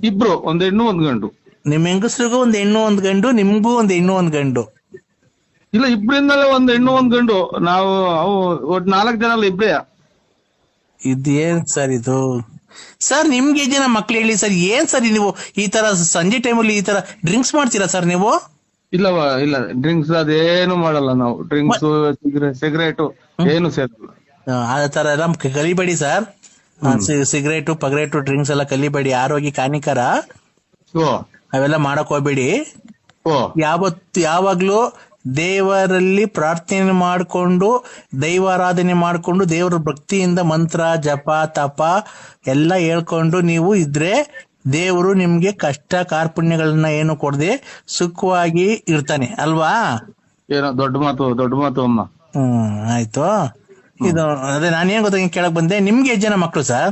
ಇಬ್ರು, ಒಂದ್ ಹೆಣ್ಣು ಒಂದ್ ಗಂಡು. ನಿಮ್ ಹೆಂಗಸ್ರಿಗೂ ಒಂದ್ ಹೆಣ್ಣು ಒಂದ್ ಗಂಡು, ನಿಮ್ಗೂ ಒಂದ್ ಹೆಣ್ಣು ಒಂದ್ ಗಂಡು. ಇಲ್ಲ, ಇಬ್ರಿಂದಲೇ ಒಂದ್ ಹೆಣ್ಣು ಒಂದ್ ಗಂಡು. ನಾವು ಒಟ್ 4 ಜನ ಅಲ್ಲ, ಇಬ್ರೇ. ಇದೇನ್ ಸರ್ ಇದು? ಸರ್ ನಿಮ್ಗೆ ಜನ ಮಕ್ಳು ಹೇಳಿ ಸರ್, ಏನ್ ಸರ್ ನೀವು ಈ ತರ ಸಂಜೆ ಟೈಮಲ್ಲಿ ಈ ತರ ಡ್ರಿಂಕ್ಸ್ ಮಾಡ್ತೀರಾ ಸರ್ ನೀವು? ಇಲ್ಲವಾ, ಇಲ್ಲ, ಡ್ರಿಂಕ್ಸ್ ಅದೇನು ಮಾಡಲ್ಲ ನಾವು. ಡ್ರಿಂಕ್ಸ್, ಸಿಗರೇಟ್ ಏನು ಸೇರಲ್ಲ. ಆ ತರ ಎಲ್ಲ ಕಲಿಬೇಡಿ ಸರ್. ಹ್ಮ್. ಸಿಗರೇಟು ಪಗರೇಟು ಡ್ರಿಂಕ್ಸ್ ಎಲ್ಲ ಕಲಿಬೇಡಿ, ಆರೋಗ್ಯಕ್ಕೆ ಹಾನಿಕರ. ಓ ಅವೆಲ್ಲ ಮಾಡಕ್ ಹೋಗ್ಬೇಡಿ. ಓ ಯಾವಾಗ್ಲೂ ದೇವರಲ್ಲಿ ಪ್ರಾರ್ಥನೆ ಮಾಡಿಕೊಂಡು, ದೈವಾರಾಧನೆ ಮಾಡಿಕೊಂಡು, ದೇವರ ಭಕ್ತಿಯಿಂದ ಮಂತ್ರ ಜಪ ತಪ ಎಲ್ಲ ಹೇಳ್ಕೊಂಡು ನೀವು ಇದ್ರೆ ದೇವರು ನಿಮ್ಗೆ ಕಷ್ಟ ಕಾರ್ಪಣ್ಯಗಳನ್ನ ಏನು ಕೊಡದೆ ಸುಖವಾಗಿ ಇರ್ತಾನೆ ಅಲ್ವಾ? ಏನೋ ದೊಡ್ಡ ಮಾತು ಅಮ್ಮ. ಆಯ್ತು. ಇದು ಅದೇ ನಾನೇನ್ ಗೊತ್ತ ಕೇಳಕ್ ಬಂದೆ, ನಿಮ್ಗೆ ಎಷ್ಟು ಜನ ಮಕ್ಳು ಸರ್?